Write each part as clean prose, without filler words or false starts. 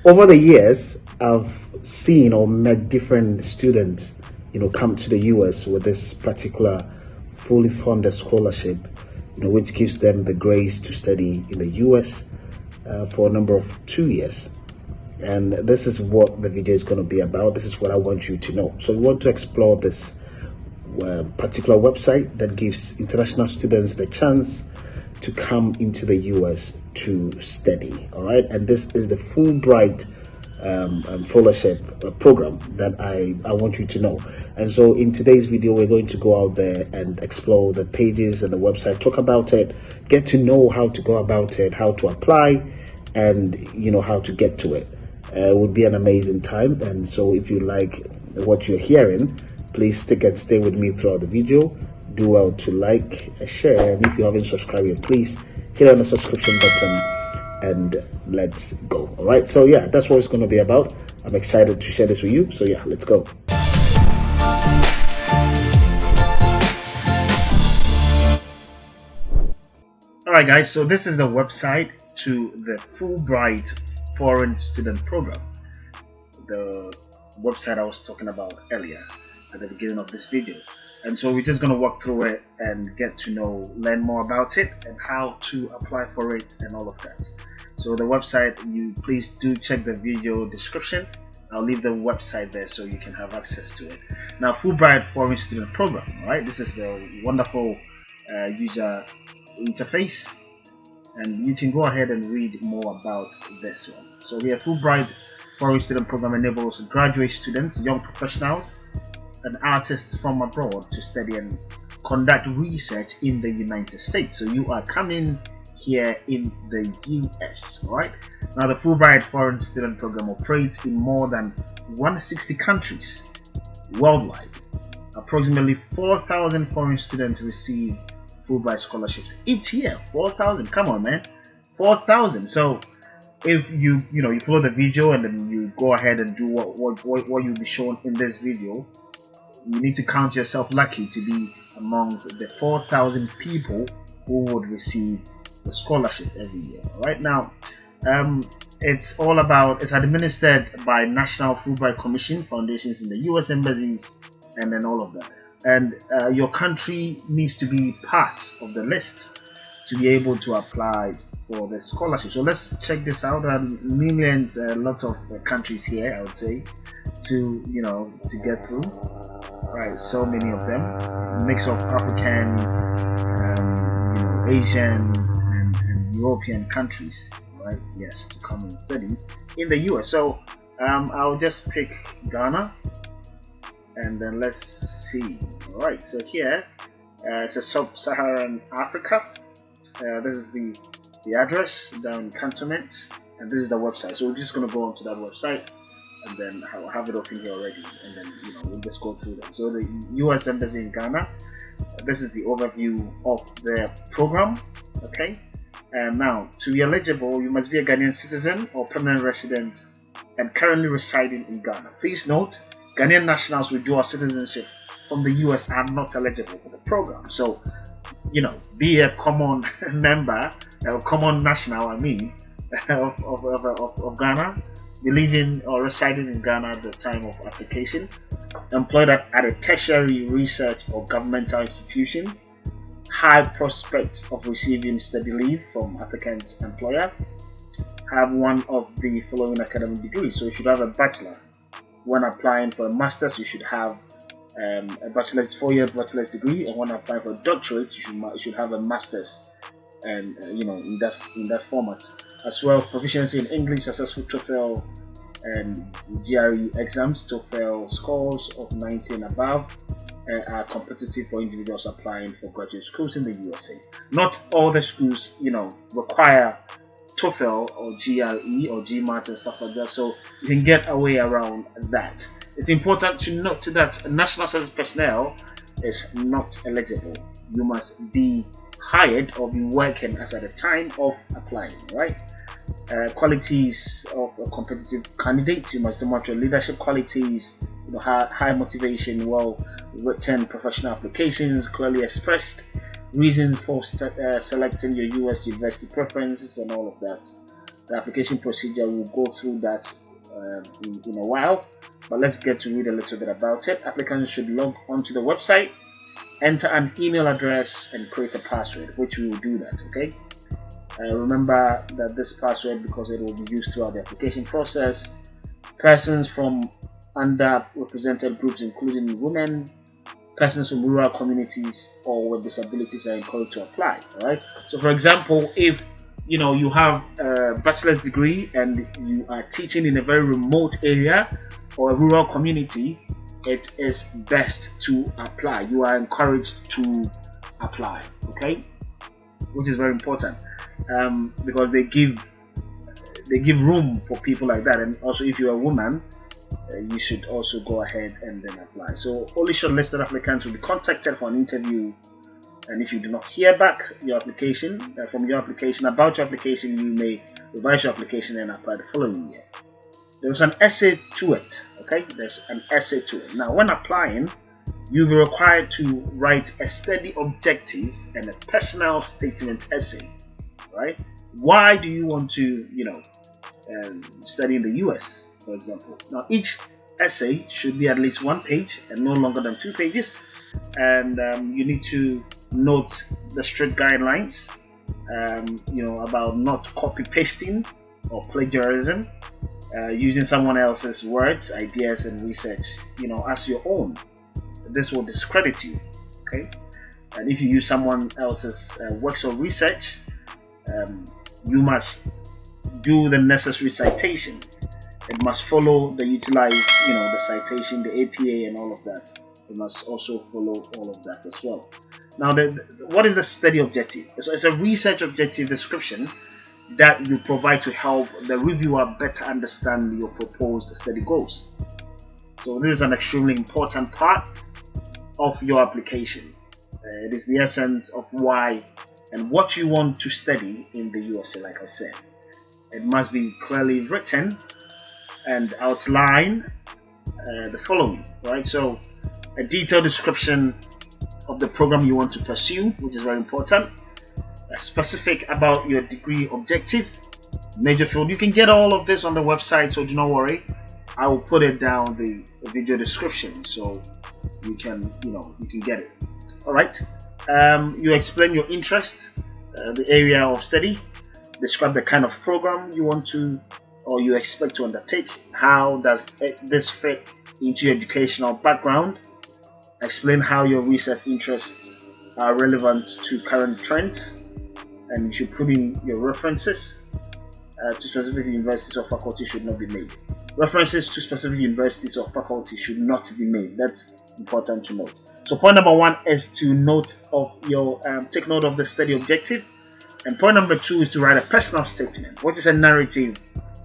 Over the years, I've seen or met different students, come to the US with this particular fully funded scholarship, which gives them the grace to study in the US for a number of 2 years. And this is what the video is going to be about. This is what I want you to know. So we want to explore this particular website that gives international students the chance to come into the US to study. All right, and this is the Fulbright Fellowship program that I want you to know. And so in today's video, we're going to go out there and explore the pages and the website, talk about it, get to know how to go about it, how to apply, and how to get to it. It would be an amazing time. And so if you like what you're hearing, please stick and stay with me throughout the video. Do well to like, share, and if you haven't subscribed yet, please hit on the subscription button and let's go. All right, so yeah, that's what it's going to be about. I'm excited to share this with you. So yeah, let's go. All right, guys, so this is the website to the Fulbright Foreign Student Program, the website I was talking about earlier at the beginning of this video. And so we're just going to walk through it and get to learn more about it and how to apply for it and all of that. So the website, please do check the video description. I'll leave the website there so you can have access to it. Now, Fulbright Foreign Student Program, right? This is the wonderful user interface, and you can go ahead and read more about this one. So here, Fulbright Foreign Student Program enables graduate students, young professionals, and artists from abroad to study and conduct research in the United States. So you are coming here in the US, all right? Now, the Fulbright Foreign Student Program operates in more than 160 countries worldwide. Approximately 4,000 foreign students receive Fulbright scholarships each year. 4,000, come on, man, 4,000. So if you follow the video and then you go ahead and do what you'll be shown in this video, you need to count yourself lucky to be amongst the 4,000 people who would receive the scholarship every year. Right now, it's administered by National Fulbright Commission foundations in the US embassies, and then all of that. And your country needs to be part of the list to be able to apply for the scholarship. So let's check this out. Millions, lots of countries here, I would say, to get through. Right, so many of them, mix of African, Asian, and European countries, right? Yes, to come and study in the US. So I'll just pick Ghana, and then let's see. All right, so here it's a sub-Saharan Africa. This is the address down Cantonment, and this is the website. So we're just gonna go onto that website, and then I'll have it open here already, and then we'll just go through them. So the US Embassy in Ghana, this is the overview of the program. Okay, and now to be eligible, you must be a Ghanaian citizen or permanent resident and currently residing in Ghana. Please note, Ghanaian nationals with dual citizenship from the US are not eligible for the program. So be a common member, a common national, of Ghana, living or residing in Ghana at the time of application, employed at a tertiary research or governmental institution, high prospects of receiving study leave from applicant's employer, have one of the following academic degrees. So you should have a bachelor. When applying for a master's, you should have a bachelor's, 4-year bachelor's degree, and when applying for a doctorate, you should have a master's, and in that format. As well, proficiency in English, successful TOEFL and GRE exams, TOEFL scores of 90 and above, are competitive for individuals applying for graduate schools in the USA. Not all the schools, require TOEFL or GRE or GMAT and stuff like that, so you can get a way around that. It's important to note that national service personnel is not eligible. You must be hired or be working as at the time of applying, right? Qualities of a competitive candidate: you must demonstrate leadership qualities, high motivation, well written professional applications, clearly expressed, reasons for selecting your US university preferences, and all of that. The application procedure, we'll go through that in a while, but let's get to read a little bit about it. Applicants should log onto the website, enter an email address, and create a password, which we will do that. Okay. Remember that this password, because it will be used throughout the application process. Persons from underrepresented groups, including women, persons from rural communities, or with disabilities, are encouraged to apply. All right. So, for example, if you have a bachelor's degree and you are teaching in a very remote area or a rural community, it is best to apply. You are encouraged to apply. Okay, which is very important, because they give room for people like that. And also, if you're a woman, you should also go ahead and then apply. So only shortlisted applicants will be contacted for an interview, and if you do not hear back from your application, about your application, you may revise your application and apply the following year. There's an essay to it. Okay, there's an essay to it. Now, when applying, you'll be required to write a study objective and a personal statement essay. Right? Why do you want to, study in the US, for example? Now, each essay should be at least 1 page and no longer than 2 pages. And you need to note the strict guidelines, about not copy pasting or plagiarism, using someone else's words, ideas, and research, as your own. This will discredit you. Okay, and if you use someone else's works or research, you must do the necessary citation. It must follow the utilized, the citation, the APA, and all of that. You must also follow all of that as well. Now, what is the study objective? So it's a research objective description that you provide to help the reviewer better understand your proposed study goals. So this is an extremely important part of your application. It is the essence of why and what you want to study in the USA. Like I said, it must be clearly written and outline the following, right? So a detailed description of the program you want to pursue, which is very important. Specific about your degree objective, major field. You can get all of this on the website, so do not worry. I will put it down the video description, so you can get it. All right. You explain your interest, the area of study, describe the kind of program you want to or you expect to undertake. How does this fit into your educational background? Explain how your research interests are relevant to current trends, and you should put in your references to specific universities or faculty should not be made. References to specific universities or faculty should not be made. That's important to note. So point number 1 is to take note of the study objective, and point number 2 is to write a personal statement, which is a narrative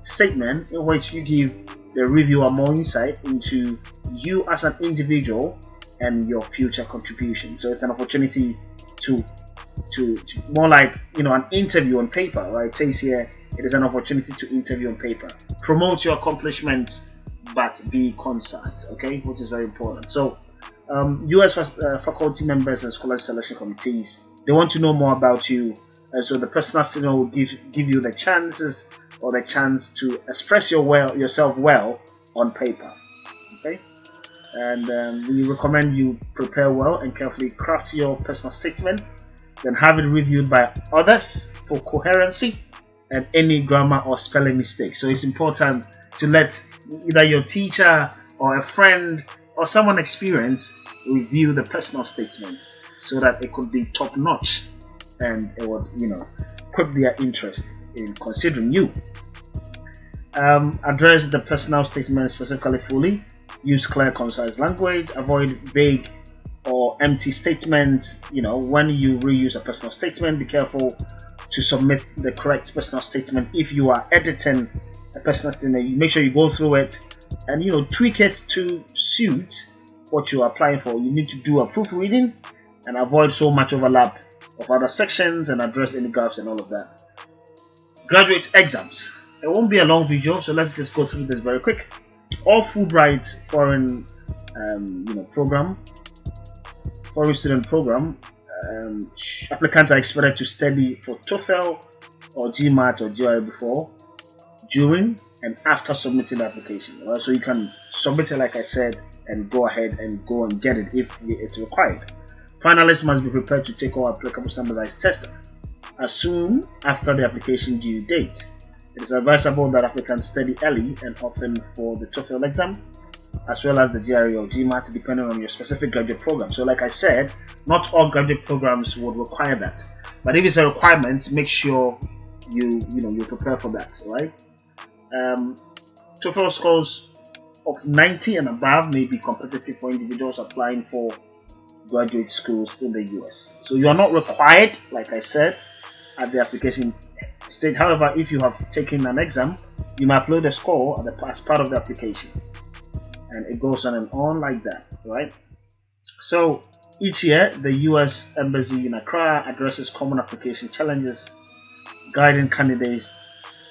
statement in which you give the reviewer more insight into you as an individual and your future contribution. So it's an opportunity to more like an interview on paper, right? It says here it is an opportunity to interview on paper. Promote your accomplishments, but be concise. Okay, which is very important. So US faculty members and scholarship selection committees, they want to know more about you, and so the personal statement will give you the chance to express yourself well on paper. Okay. And we recommend you prepare well and carefully craft your personal statement, then have it reviewed by others for coherency and any grammar or spelling mistakes. So it's important to let either your teacher or a friend or someone experienced review the personal statement so that it could be top notch and it would quip their interest in considering you. Address the personal statement specifically fully. Use clear, concise language. Avoid vague or empty statements. When you reuse a personal statement, be careful to submit the correct personal statement. If you are editing a personal statement, you make sure you go through it and tweak it to suit what you are applying for. You need to do a proofreading and avoid so much overlap of other sections and address any gaps and all of that. Graduate exams. It won't be a long video, so let's just go through this very quick. All Fulbright Foreign Student Program applicants are expected to study for TOEFL or GMAT or GRE before during and after submitting the application. Right? So you can submit it, like I said, and go ahead and go and get it if it's required. Finalists must be prepared to take all applicable standardized tests as soon after the application due date. It is advisable that applicants study early and often for the TOEFL exam, as well as the GRE or GMAT, depending on your specific graduate program. So like I said, not all graduate programs would require that, but if it's a requirement, make sure you prepare for that, right? TOEFL scores of 90 and above may be competitive for individuals applying for graduate schools in the US. So you are not required, like I said, at the application stage. However, if you have taken an exam, you may upload a score as part of the application, and it goes on and on like that, right? So each year, the US Embassy in Accra addresses common application challenges, guiding candidates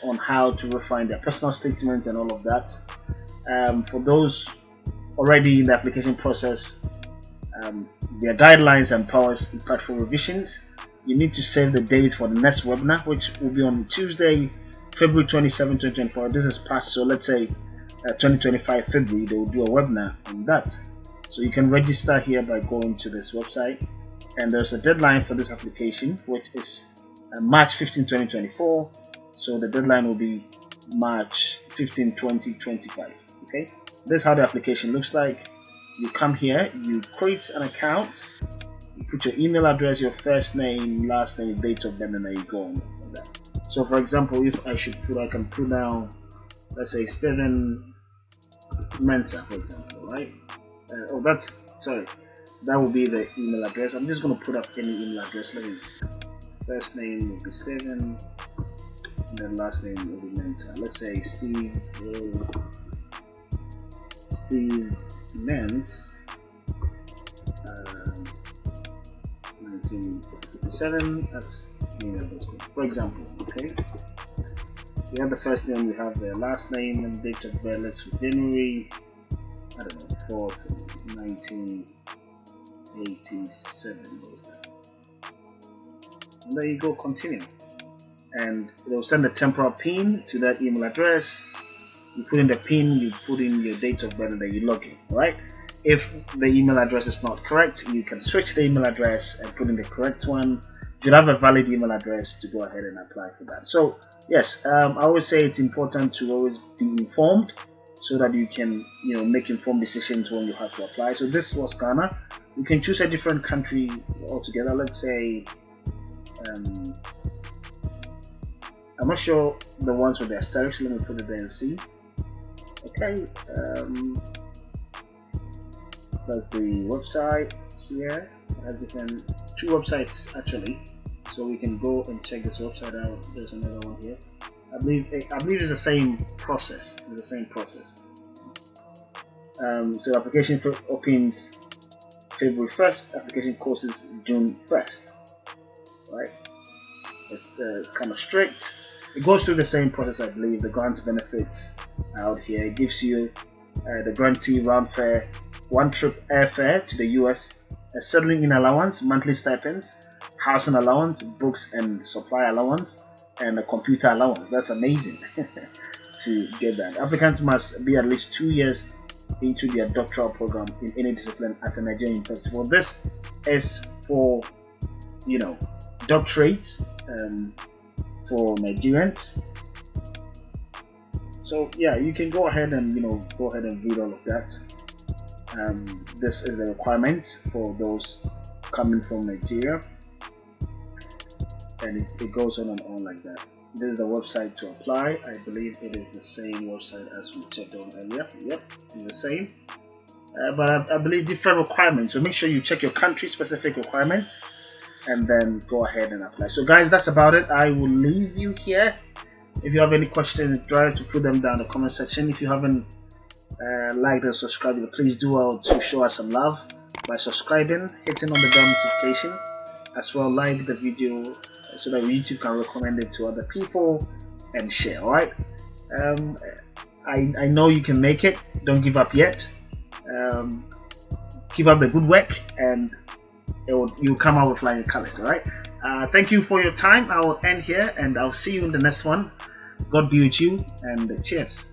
on how to refine their personal statements and all of that. For those already in the application process, their guidelines and powers impactful revisions. You need to save the date for the next webinar, which will be on Tuesday, February 27, 2024. This is past, so let's say 2025 February, they will do a webinar on that. So you can register here by going to this website, and there's a deadline for this application, which is March 15, 2024. So the deadline will be March 15, 2025. Okay, this is how the application looks like. You come here, you create an account, you put your email address, your first name, last name, date of birth, and then you go on like that. So for example, if I can put down, let's say Stephen Mensa, for example, right? That will be the email address. I'm just going to put up any email address. First name will be Stephen, and then last name will be Mensa. Let's say Steve Mens, 1957 at gmail.com, for example. Okay, we have the first name, we have the last name, and date of birth. Let's do January, 4th, 1987. And there you go, continue, and it will send a temporal pin to that email address. You put in the pin, you put in your date of birth, and then you log in, right? If the email address is not correct, you can switch the email address and put in the correct one. You should have a valid email address to go ahead and apply for that. So yes, I always say it's important to always be informed so that you can make informed decisions when you have to apply. So this was Ghana. You can choose a different country altogether. Let's say I'm not sure the ones with the asterisks. Let me put it there and see. Okay, that's the website here. It has two websites actually, so we can go and check this website out. There's another one here. I believe it's the same process. It's the same process. So application opens February 1st. Application closes June 1st. Right? It's kind of strict. It goes through the same process, I believe. The grant benefits out here. It gives you the grantee round fare, one trip airfare to the US, a settling in allowance, monthly stipends, housing allowance, books and supply allowance, and a computer allowance. That's amazing to get that. Applicants must be at least 2 years into their doctoral program in any discipline at a Nigerian university. Well, this is for doctorates for Nigerians. So yeah, you can go ahead and read all of that. This is a requirement for those coming from Nigeria, and it goes on and on like that. This is the website to apply. I believe it is the same website as we checked on earlier. Yep, it's the same, but I believe different requirements. So make sure you check your country specific requirements and then go ahead and apply. So guys, that's about it. I will leave you here. If you have any questions, try to put them down in the comment section. If you haven't liked and subscribed, please do well to show us some love by subscribing, hitting on the bell notification, as well like the video so that YouTube can recommend it to other people and share. All right, I know you can make it. Don't give up yet. Keep up the good work, and you'll come out with flying colors. All right. Thank you for your time. I will end here, and I'll see you in the next one. God be with you, and cheers.